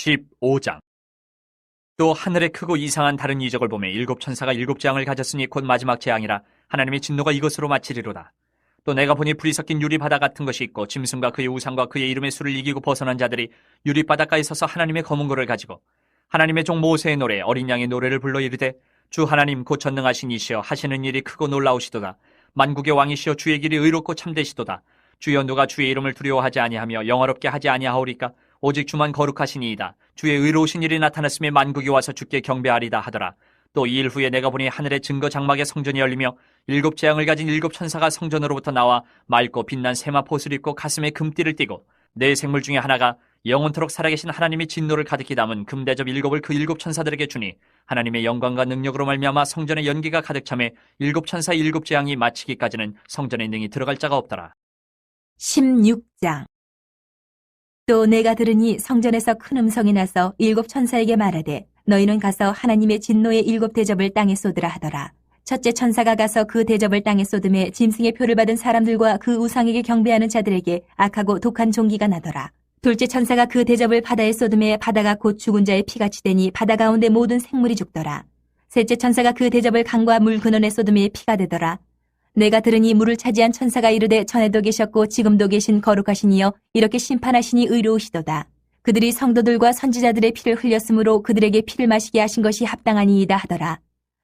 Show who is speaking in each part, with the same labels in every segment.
Speaker 1: 15장. 또 하늘에 크고 이상한 다른 이적을 보매 일곱 천사가 일곱 재앙을 가졌으니 곧 마지막 재앙이라 하나님의 진노가 이것으로 마치리로다. 또 내가 보니 불이 섞인 유리바다 같은 것이 있고 짐승과 그의 우상과 그의 이름의 수를 이기고 벗어난 자들이 유리바닷가에 서서 하나님의 검은 고를 가지고 하나님의 종 모세의 노래 어린 양의 노래를 불러 이르되 주 하나님 곧 전능하신 이시여 하시는 일이 크고 놀라우시도다. 만국의 왕이시여 주의 길이 의롭고 참되시도다. 주여 누가 주의 이름을 두려워하지 아니하며 영화롭게 하지 아니하오리까. 오직 주만 거룩하시니이다. 주의 의로우신 일이 나타났음에 만국이 와서 주께 경배하리다 하더라. 또 이 일 후에 내가 보니 하늘의 증거 장막의 성전이 열리며 일곱 재앙을 가진 일곱 천사가 성전으로부터 나와 맑고 빛난 세마포옷을 입고 가슴에 금띠를 띠고 네 생물 중에 하나가 영원토록 살아계신 하나님의 진노를 가득히 담은 금대접 일곱을 그 일곱 천사들에게 주니 하나님의 영광과 능력으로 말미암아 성전의 연기가 가득 차매 일곱 천사의 일곱 재앙이 마치기까지는 성전에 능히 들어갈 자가 없더라.
Speaker 2: 16장. 또 내가 들으니 성전에서 큰 음성이 나서 일곱 천사에게 말하되 너희는 가서 하나님의 진노의 일곱 대접을 땅에 쏟으라 하더라. 첫째 천사가 가서 그 대접을 땅에 쏟음에 짐승의 표를 받은 사람들과 그 우상에게 경배하는 자들에게 악하고 독한 종기가 나더라. 둘째 천사가 그 대접을 바다에 쏟음에 바다가 곧 죽은 자의 피같이 되니 바다 가운데 모든 생물이 죽더라. 셋째 천사가 그 대접을 강과 물 근원에 쏟음에 피가 되더라. 내가 들으니 물을 차지한 천사가 이르되 전에도 계셨고 지금도 계신 거룩하신 이여 이렇게 심판하시니 의로우시도다. 그들이 성도들과 선지자들의 피를 흘렸으므로 그들에게 피를 마시게 하신 것이 합당하니이다 하더라.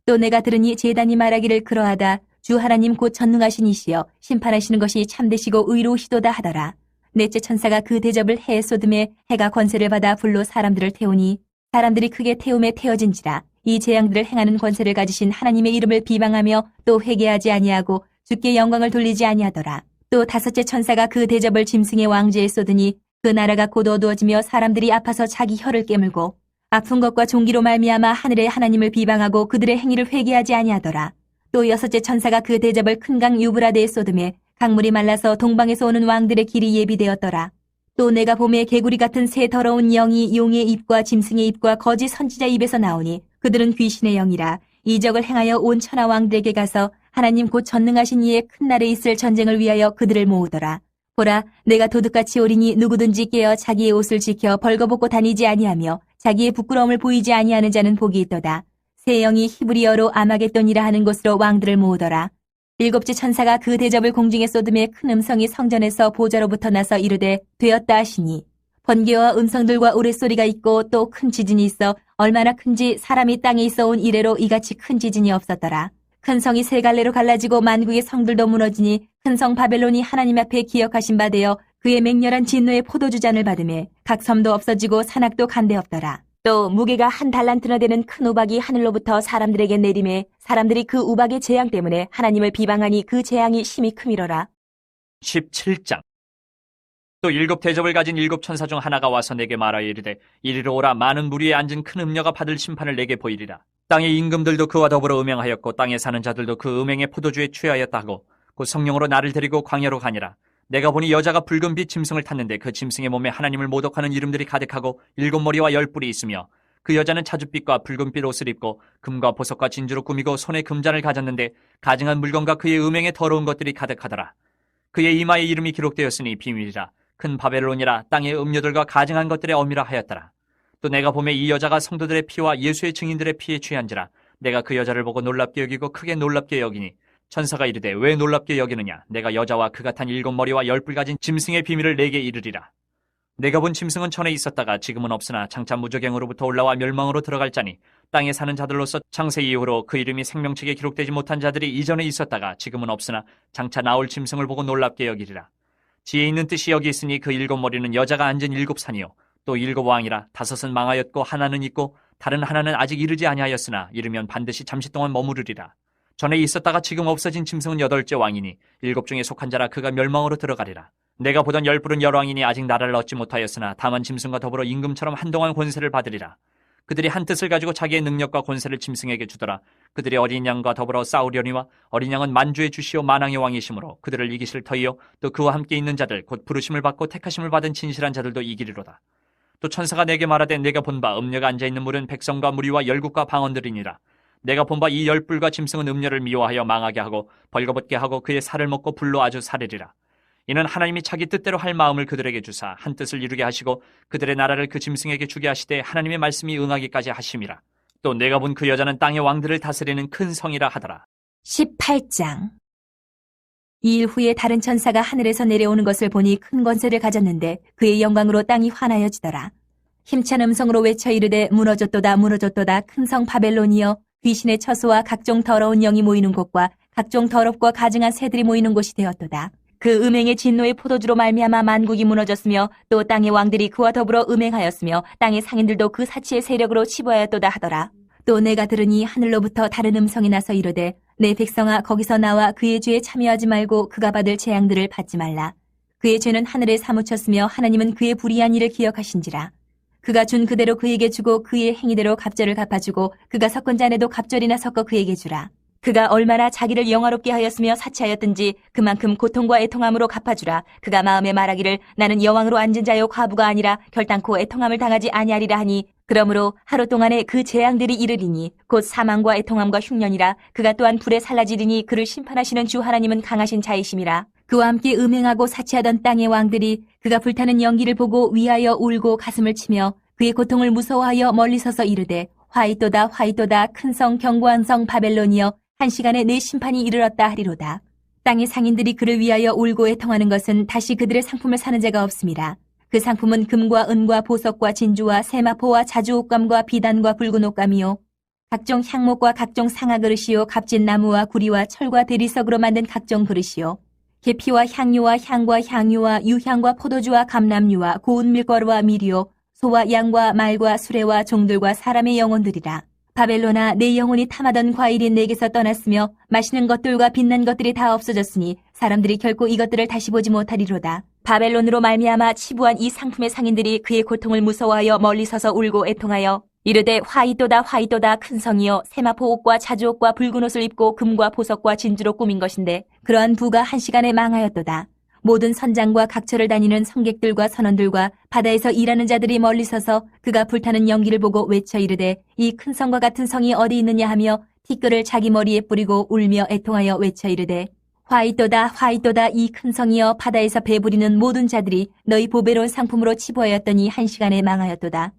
Speaker 2: 또 내가 들으니 제단이 말하기를 그러하다. 주 하나님 곧 전능하신 이시여 심판하시는 것이 참되시고 의로우시도다 하더라. 넷째 천사가 그 대접을 해에 쏟음에 해가 권세를 받아 불로 사람들을 태우니 사람들이 크게 태움에 태워진지라. 이 재앙들을 행하는 권세를 가지신 하나님의 이름을 비방하며 또 회개하지 아니하고 주께 영광을 돌리지 아니하더라. 또 다섯째 천사가 그 대접을 짐승의 왕지에 쏟으니 그 나라가 곧 어두워지며 사람들이 아파서 자기 혀를 깨물고 아픈 것과 종기로 말미암아 하늘의 하나님을 비방하고 그들의 행위를 회개하지 아니하더라. 또 여섯째 천사가 그 대접을 큰 강 유브라데에 쏟음에 강물이 말라서 동방에서 오는 왕들의 길이 예비되었더라. 또 내가 봄에 개구리 같은 새 더러운 영이 용의 입과 짐승의 입과 거짓 선지자 입에서 나오니 그들은 귀신의 영이라. 이적을 행하여 온 천하 왕들에게 가서 하나님 곧 전능하신 이의 큰 날에 있을 전쟁을 위하여 그들을 모으더라. 보라, 내가 도둑같이 오리니 누구든지 깨어 자기의 옷을 지켜 벌거벗고 다니지 아니하며 자기의 부끄러움을 보이지 아니하는 자는 복이 있도다. 새 영이 히브리어로 아마겟돈이라 하는 곳으로 왕들을 모으더라. 일곱째 천사가 그 대접을 공중에 쏟음에 큰 음성이 성전에서 보좌로부터 나서 이르되 되었다 하시니 번개와 음성들과 우레소리가 있고 또 큰 지진이 있어 얼마나 큰지 사람이 땅에 있어 온 이래로 이같이 큰 지진이 없었더라. 큰 성이 세 갈래로 갈라지고 만국의 성들도 무너지니 큰 성 바벨론이 하나님 앞에 기억하신 바 되어 그의 맹렬한 진노의 포도주잔을 받으매 각 섬도 없어지고 산악도 간데 없더라. 또 무게가 한 달란트나 되는 큰 우박이 하늘로부터 사람들에게 내림에 사람들이 그 우박의 재앙 때문에 하나님을 비방하니 그 재앙이 심히 크미러라.
Speaker 1: 17장. 또 일곱 대접을 가진 일곱 천사 중 하나가 와서 내게 말하여 이르되 이리로 오라. 많은 물 위에 앉은 큰 음녀가 받을 심판을 내게 보이리라. 땅의 임금들도 그와 더불어 음행하였고 땅에 사는 자들도 그 음행의 포도주에 취하였다 하고 곧 성령으로 나를 데리고 광야로 가니라. 내가 보니 여자가 붉은 빛 짐승을 탔는데 그 짐승의 몸에 하나님을 모독하는 이름들이 가득하고 일곱 머리와 열 뿔이 있으며 그 여자는 자줏빛과 붉은빛 옷을 입고 금과 보석과 진주로 꾸미고 손에 금잔을 가졌는데 가증한 물건과 그의 음행에 더러운 것들이 가득하더라. 그의 이마에 이름이 기록되었으니 비밀이라. 큰 바벨론이라. 땅의 음료들과 가증한 것들의 어미라 하였더라. 또 내가 보매 이 여자가 성도들의 피와 예수의 증인들의 피에 취한지라. 내가 그 여자를 보고 놀랍게 여기고 크게 놀랍게 여기니 천사가 이르되 왜 놀랍게 여기느냐. 내가 여자와 그가 탄 일곱 머리와 열 뿔 가진 짐승의 비밀을 내게 이르리라. 내가 본 짐승은 전에 있었다가 지금은 없으나 장차 무저갱으로부터 올라와 멸망으로 들어갈 자니 땅에 사는 자들로서 창세 이후로 그 이름이 생명책에 기록되지 못한 자들이 이전에 있었다가 지금은 없으나 장차 나올 짐승을 보고 놀랍게 여기리라. 지혜 있는 뜻이 여기 있으니 그 일곱 머리는 여자가 앉은 일곱 산이요 또 일곱 왕이라. 다섯은 망하였고 하나는 있고 다른 하나는 아직 이르지 아니하였으나 이르면 반드시 잠시 동안 머무르리라. 전에 있었다가 지금 없어진 짐승은 여덟째 왕이니 일곱 중에 속한 자라. 그가 멸망으로 들어가리라. 내가 보던 열 뿔은 열 왕이니 아직 나라를 얻지 못하였으나 다만 짐승과 더불어 임금처럼 한동안 권세를 받으리라. 그들이 한 뜻을 가지고 자기의 능력과 권세를 짐승에게 주더라. 그들이 어린 양과 더불어 싸우려니와 어린 양은 만주의 주시오 만왕의 왕이시므로 그들을 이기실 터이요 또 그와 함께 있는 자들 곧 부르심을 받고 택하심을 받은 진실한 자들도 이기리로다. 또 천사가 내게 말하되 내가 본 바 음녀가 앉아있는 물은 백성과 무리와 열국과 방언들이니라. 내가 본 바 이 열 뿔과 짐승은 음녀를 미워하여 망하게 하고 벌거벗게 하고 그의 살을 먹고 불로 아주 사르리라. 이는 하나님이 자기 뜻대로 할 마음을 그들에게 주사 한 뜻을 이루게 하시고 그들의 나라를 그 짐승에게 주게 하시되 하나님의 말씀이 응하기까지 하심이라. 또 내가 본 그 여자는 땅의 왕들을 다스리는 큰 성이라 하더라.
Speaker 2: 18장. 이 일 후에 다른 천사가 하늘에서 내려오는 것을 보니 큰 권세를 가졌는데 그의 영광으로 땅이 환하여지더라. 힘찬 음성으로 외쳐 이르되 무너졌도다 무너졌도다 큰 성 바벨론이여 귀신의 처소와 각종 더러운 영이 모이는 곳과 각종 더럽고 가증한 새들이 모이는 곳이 되었도다. 그 음행의 진노의 포도주로 말미암아 만국이 무너졌으며 또 땅의 왕들이 그와 더불어 음행하였으며 땅의 상인들도 그 사치의 세력으로 치부하였도다 하더라. 또 내가 들으니 하늘로부터 다른 음성이 나서 이르되 내 백성아 거기서 나와 그의 죄에 참여하지 말고 그가 받을 재앙들을 받지 말라. 그의 죄는 하늘에 사무쳤으며 하나님은 그의 불의한 일을 기억하신지라. 그가 준 그대로 그에게 주고 그의 행위대로 갑절을 갚아주고 그가 섞은 잔에도 갑절이나 섞어 그에게 주라. 그가 얼마나 자기를 영화롭게 하였으며 사치하였든지 그만큼 고통과 애통함으로 갚아주라. 그가 마음에 말하기를 나는 여왕으로 앉은 자요 과부가 아니라 결단코 애통함을 당하지 아니하리라 하니 그러므로 하루 동안에 그 재앙들이 이르리니 곧 사망과 애통함과 흉년이라. 그가 또한 불에 살라지리니 그를 심판하시는 주 하나님은 강하신 자이심이라. 그와 함께 음행하고 사치하던 땅의 왕들이 그가 불타는 연기를 보고 위하여 울고 가슴을 치며 그의 고통을 무서워하여 멀리 서서 이르되 화이또다 화이또다 큰 성 견고한 성 바벨론이여 한 시간에 내 심판이 이르렀다 하리로다. 땅의 상인들이 그를 위하여 울고 애통하는 것은 다시 그들의 상품을 사는 자가 없음이라. 그 상품은 금과 은과 보석과 진주와 세마포와 자주옷감과 비단과 붉은 옷감이요 각종 향목과 각종 상아 그릇이요 값진 나무와 구리와 철과 대리석으로 만든 각종 그릇이요 계피와 향료와 향과 향유와 유향과 포도주와 감람유와 고운 밀가루와 밀이요 소와 양과 말과 수레와 종들과 사람의 영혼들이라. 바벨론아 내 영혼이 탐하던 과일이 내게서 떠났으며 맛있는 것들과 빛난 것들이 다 없어졌으니 사람들이 결코 이것들을 다시 보지 못하리로다. 바벨론으로 말미암아 치부한 이 상품의 상인들이 그의 고통을 무서워하여 멀리 서서 울고 애통하여 이르되 화이또다 화이또다 큰 성이여 세마포 옷과 자주옷과 붉은 옷을 입고 금과 보석과 진주로 꾸민 것인데 그러한 부가 한 시간에 망하였도다. 모든 선장과 각처를 다니는 성객들과 선원들과 바다에서 일하는 자들이 멀리 서서 그가 불타는 연기를 보고 외쳐 이르되 이 큰 성과 같은 성이 어디 있느냐 하며 티끌을 자기 머리에 뿌리고 울며 애통하여 외쳐 이르되 화이또다 화이또다 이 큰 성이여 바다에서 배부리는 모든 자들이 너희 보배로운 상품으로 치부하였더니 한 시간에 망하였도다.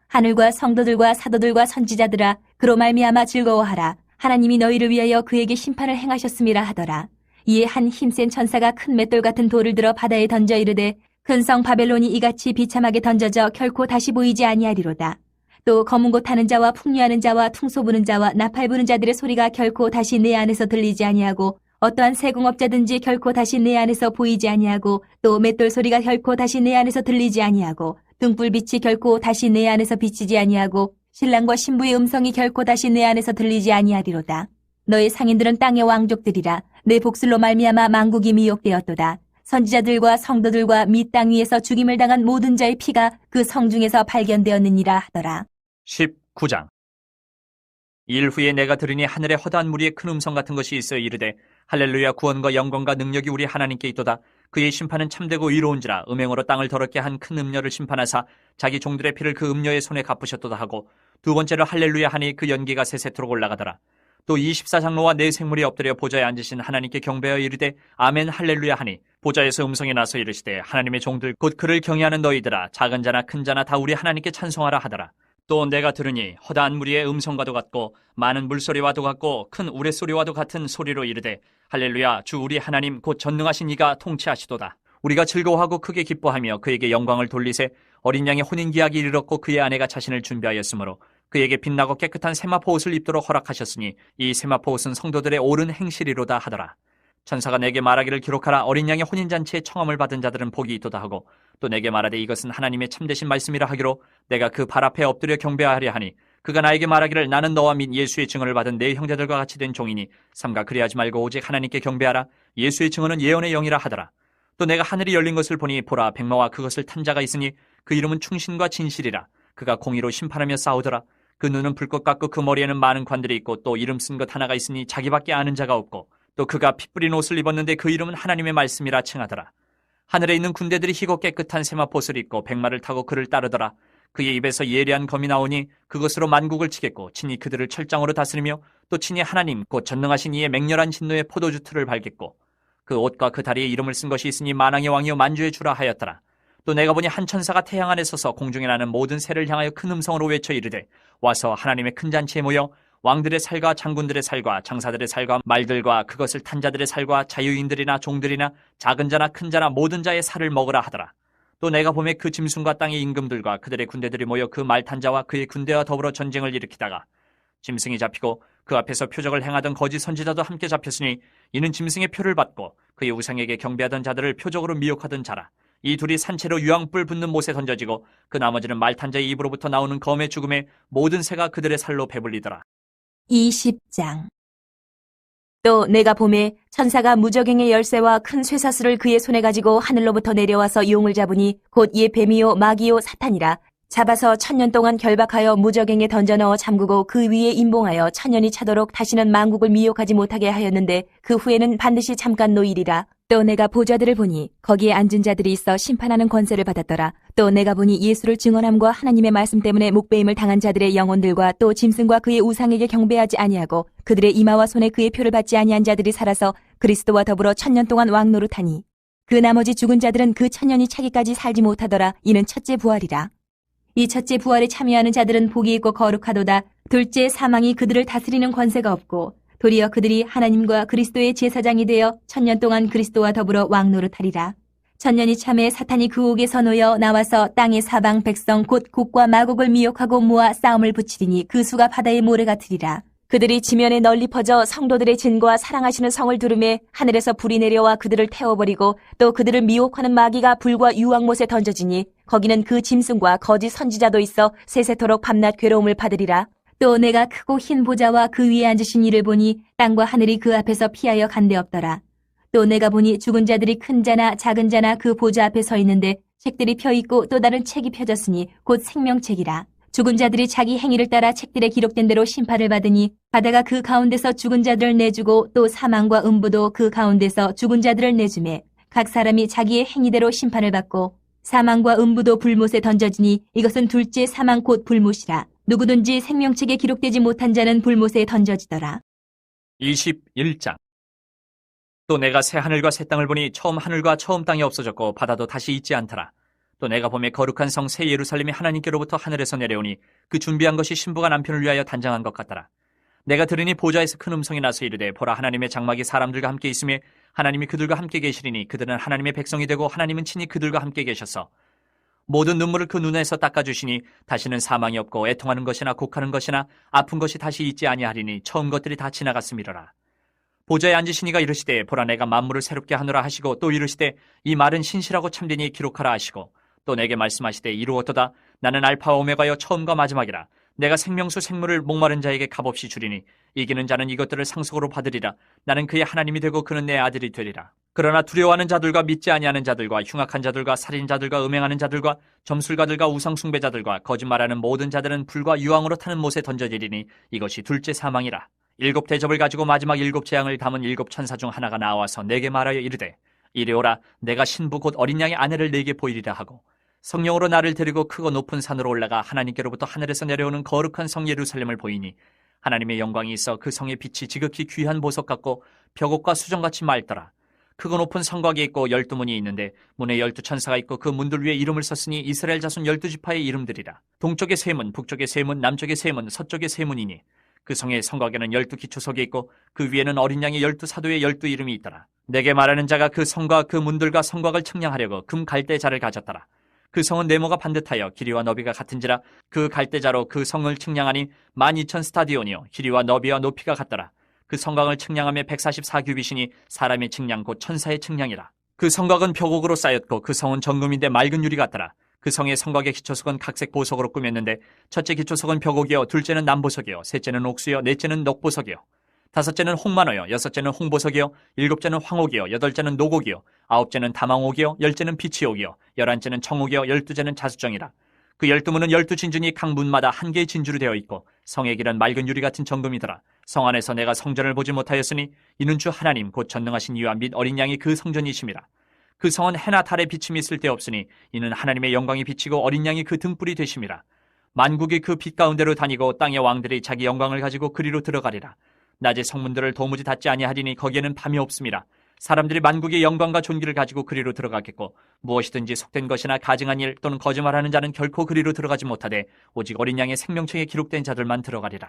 Speaker 2: 하늘과 성도들과 사도들과 선지자들아 그로 말미암아 즐거워하라. 하나님이 너희를 위하여 그에게 심판을 행하셨음이라 하더라. 이에 한 힘센 천사가 큰 맷돌 같은 돌을 들어 바다에 던져 이르되 큰 성 바벨론이 이같이 비참하게 던져져 결코 다시 보이지 아니하리로다. 또 검은 곳 타는 자와 풍류하는 자와 퉁소 부는 자와 나팔 부는 자들의 소리가 결코 다시 내 안에서 들리지 아니하고 어떠한 세공업자든지 결코 다시 내 안에서 보이지 아니하고 또 맷돌 소리가 결코 다시 내 안에서 들리지 아니하고 등불빛이 결코 다시 내 안에서 비치지 아니하고 신랑과 신부의 음성이 결코 다시 내 안에서 들리지 아니하리로다. 너의 상인들은 땅의 왕족들이라. 내 복술로 말미암아 만국이 미혹되었도다. 선지자들과 성도들과 및 땅 위에서 죽임을 당한 모든 자의 피가 그 성 중에서 발견되었느니라 하더라.
Speaker 1: 19장. 일 후에 내가 들으니 하늘에 허다한 무리의 큰 음성 같은 것이 있어 이르되 할렐루야 구원과 영광과 능력이 우리 하나님께 있도다. 그의 심판은 참되고 의로운지라. 음행으로 땅을 더럽게 한 큰 음녀를 심판하사 자기 종들의 피를 그 음녀의 손에 갚으셨도다 하고 두 번째로 할렐루야 하니 그 연기가 세세토록 올라가더라. 또 24장로와 네 생물이 엎드려 보좌에 앉으신 하나님께 경배하여 이르되 아멘 할렐루야 하니 보좌에서 음성이 나서 이르시되 하나님의 종들 곧 그를 경외하는 너희들아 작은 자나 큰 자나 다 우리 하나님께 찬송하라 하더라. 또 내가 들으니 허다한 무리의 음성과도 같고 많은 물소리와도 같고 큰 우레소리와도 같은 소리로 이르되 할렐루야 주 우리 하나님 곧 전능하신 이가 통치하시도다. 우리가 즐거워하고 크게 기뻐하며 그에게 영광을 돌리세. 어린 양의 혼인기약이 이르렀고 그의 아내가 자신을 준비하였으므로 그에게 빛나고 깨끗한 세마포 옷을 입도록 허락하셨으니 이 세마포 옷은 성도들의 옳은 행실이로다 하더라. 천사가 내게 말하기를 기록하라. 어린 양의 혼인잔치에 청함을 받은 자들은 복이 있도다 하고 또 내게 말하되 이것은 하나님의 참되신 말씀이라 하기로 내가 그 발 앞에 엎드려 경배하려 하니 그가 나에게 말하기를 나는 너와 및 예수의 증언을 받은 내 형제들과 같이 된 종이니 삼가 그리하지 말고 오직 하나님께 경배하라. 예수의 증언은 예언의 영이라 하더라. 또 내가 하늘이 열린 것을 보니 보라 백마와 그것을 탄 자가 있으니 그 이름은 충신과 진실이라. 그가 공의로 심판하며 싸우더라. 그 눈은 불꽃 같고 그 머리에는 많은 관들이 있고 또 이름 쓴 것 하나가 있으니 자기밖에 아는 자가 없고 또 그가 피 뿌린 옷을 입었는데 그 이름은 하나님의 말씀이라 칭하더라. 하늘에 있는 군대들이 희고 깨끗한 세마포옷을 입고 백마를 타고 그를 따르더라. 그의 입에서 예리한 검이 나오니 그것으로 만국을 치겠고 친히 그들을 철장으로 다스리며 또 친히 하나님 곧 전능하신 이의 맹렬한 진노의 포도주 틀을 밟겠고 그 옷과 그 다리에 이름을 쓴 것이 있으니 만왕의 왕이요 만주의 주라 하였더라. 또 내가 보니 한 천사가 태양 안에 서서 공중에 나는 모든 새를 향하여 큰 음성으로 외쳐 이르되 와서 하나님의 큰 잔치에 모여 왕들의 살과 장군들의 살과 장사들의 살과 말들과 그것을 탄 자들의 살과 자유인들이나 종들이나 작은 자나 큰 자나 모든 자의 살을 먹으라 하더라. 또 내가 보매 그 짐승과 땅의 임금들과 그들의 군대들이 모여 그 말 탄 자와 그의 군대와 더불어 전쟁을 일으키다가 짐승이 잡히고 그 앞에서 표적을 행하던 거짓 선지자도 함께 잡혔으니 이는 짐승의 표를 받고 그의 우상에게 경배하던 자들을 표적으로 미혹하던 자라. 이 둘이 산채로 유황불 붙는 못에 던져지고 그 나머지는 말 탄 자의 입으로부터 나오는 검의 죽음에 모든 새가 그들의 살로 배불리더라.
Speaker 2: 20장. 또 내가 보매 천사가 무저갱의 열쇠와 큰 쇠사슬을 그의 손에 가지고 하늘로부터 내려와서 용을 잡으니 곧 이 뱀이요 마귀요 사탄이라. 잡아서 1000년 동안 결박하여 무저갱에 던져 넣어 잠그고 그 위에 임봉하여 1000년이 차도록 다시는 만국을 미혹하지 못하게 하였는데 그 후에는 반드시 잠깐 노일이라. 또 내가 보좌들을 보니 거기에 앉은 자들이 있어 심판하는 권세를 받았더라. 또 내가 보니 예수를 증언함과 하나님의 말씀 때문에 목배임을 당한 자들의 영혼들과 또 짐승과 그의 우상에게 경배하지 아니하고 그들의 이마와 손에 그의 표를 받지 아니한 자들이 살아서 그리스도와 더불어 1000년 동안 왕노릇하니 그 나머지 죽은 자들은 그 1000년이 차기까지 살지 못하더라. 이는 첫째 부활이라. 이 첫째 부활에 참여하는 자들은 복이 있고 거룩하도다. 둘째 사망이 그들을 다스리는 권세가 없고 도리어 그들이 하나님과 그리스도의 제사장이 되어 1000년 동안 그리스도와 더불어 왕노릇하리라. 1000년이 참에 사탄이 그 옥에서 놓여 나와서 땅의 사방 백성 곧 곡과 마곡을 미혹하고 모아 싸움을 붙이리니 그 수가 바다의 모래 같으리라. 그들이 지면에 널리 퍼져 성도들의 진과 사랑하시는 성을 두르매 하늘에서 불이 내려와 그들을 태워버리고 또 그들을 미혹하는 마귀가 불과 유황못에 던져지니 거기는 그 짐승과 거짓 선지자도 있어 세세토록 밤낮 괴로움을 받으리라. 또 내가 크고 흰 보좌와 그 위에 앉으신 이를 보니 땅과 하늘이 그 앞에서 피하여 간데 없더라. 또 내가 보니 죽은 자들이 큰 자나 작은 자나 그 보좌 앞에 서 있는데 책들이 펴 있고 또 다른 책이 펴졌으니 곧 생명책이라. 죽은 자들이 자기 행위를 따라 책들에 기록된 대로 심판을 받으니 바다가 그 가운데서 죽은 자들을 내주고 또 사망과 음부도 그 가운데서 죽은 자들을 내주매 각 사람이 자기의 행위대로 심판을 받고 사망과 음부도 불못에 던져지니 이것은 둘째 사망 곧 불못이라. 누구든지 생명책에 기록되지 못한 자는 불못에 던져지더라.
Speaker 1: 21장. 또 내가 새 하늘과 새 땅을 보니 처음 하늘과 처음 땅이 없어졌고 바다도 다시 있지 않더라. 또 내가 보매 거룩한 성 새 예루살렘이 하나님께로부터 하늘에서 내려오니 그 준비한 것이 신부가 남편을 위하여 단장한 것 같더라. 내가 들으니 보좌에서 큰 음성이 나서 이르되 보라 하나님의 장막이 사람들과 함께 있으며 하나님이 그들과 함께 계시리니 그들은 하나님의 백성이 되고 하나님은 친히 그들과 함께 계셔서 모든 눈물을 그 눈에서 닦아주시니 다시는 사망이 없고 애통하는 것이나 곡하는 것이나 아픈 것이 다시 있지 아니하리니 처음 것들이 다 지나갔음이로라. 보좌에 앉으신 이가 이르시되 보라 내가 만물을 새롭게 하노라 하시고 또 이르시되 이 말은 신실하고 참되니 기록하라 하시고 또 내게 말씀하시되 이루었도다. 나는 알파와 오메가여 처음과 마지막이라. 내가 생명수 생물을 목마른 자에게 값없이 주리니 이기는 자는 이것들을 상속으로 받으리라. 나는 그의 하나님이 되고 그는 내 아들이 되리라. 그러나 두려워하는 자들과 믿지 아니하는 자들과 흉악한 자들과 살인자들과 음행하는 자들과 점술가들과 우상숭배자들과 거짓말하는 모든 자들은 불과 유황으로 타는 못에 던져지리니 이것이 둘째 사망이라. 7 대접을 가지고 마지막 7 재앙을 담은 7 천사 중 하나가 나와서 내게 말하여 이르되 이리 오라. 내가 신부 곧 어린 양의 아내를 내게 보이리라 하고 성령으로 나를 데리고 크고 높은 산으로 올라가 하나님께로부터 하늘에서 내려오는 거룩한 성 예루살렘을 보이니 하나님의 영광이 있어 그 성의 빛이 지극히 귀한 보석 같고 벽옥과 수정같이 맑더라. 크고 높은 성곽이 있고 12문이 있는데 문에 12 천사가 있고 그 문들 위에 이름을 썼으니 이스라엘 자손 12지파의 이름들이라. 동쪽의 세 문, 북쪽의 세 문, 남쪽의 세 문, 서쪽의 세 문이니 그 성의 성곽에는 12 기초석이 있고 그 위에는 어린 양의 12 사도의 12 이름이 있더라. 내게 말하는 자가 그 성과 그 문들과 성곽을 측량하려고 금 갈대자를 가졌더라. 그 성은 네모가 반듯하여 길이와 너비가 같은지라. 그 갈대자로 그 성을 측량하니 12,000 스타디온이요 길이와 너비와 높이가 같더라. 그 성곽을 측량하며 144규빗이니 사람의 측량 곧 천사의 측량이라. 그 성곽은 벽옥으로 쌓였고 그 성은 정금인데 맑은 유리 같더라. 그 성의 성곽의 기초석은 각색 보석으로 꾸몄는데 첫째 기초석은 벽옥이요 둘째는 남보석이요 셋째는 옥수요 넷째는 녹보석이요 다섯째는 홍만호요 여섯째는 홍보석이요 일곱째는 황옥이요 여덟째는 노곡이요 아홉째는 다망옥이요 열째는 비치옥이요 11째는 청옥이요 12째는 자수정이라. 그 12문은 12진주니 각 문마다 한 개의 진주로 되어 있고 성의 길은 맑은 유리 같은 정금이더라. 성 안에서 내가 성전을 보지 못하였으니 이는 주 하나님 곧 전능하신 이와 및 어린 양이 그 성전이심이라. 그 성은 해나 달의 비침이 쓸데없으니 이는 하나님의 영광이 비치고 어린 양이 그 등불이 되심이라. 만국이 그 빛 가운데로 다니고 땅의 왕들이 자기 영광을 가지고 그리로 들어가리라. 낮에 성문들을 도무지 닫지 아니하리니 거기에는 밤이 없음이라. 사람들이 만국의 영광과 존귀를 가지고 그리로 들어가겠고 무엇이든지 속된 것이나 가증한 일 또는 거짓말하는 자는 결코 그리로 들어가지 못하되 오직 어린 양의 생명책에 기록된 자들만 들어가리라.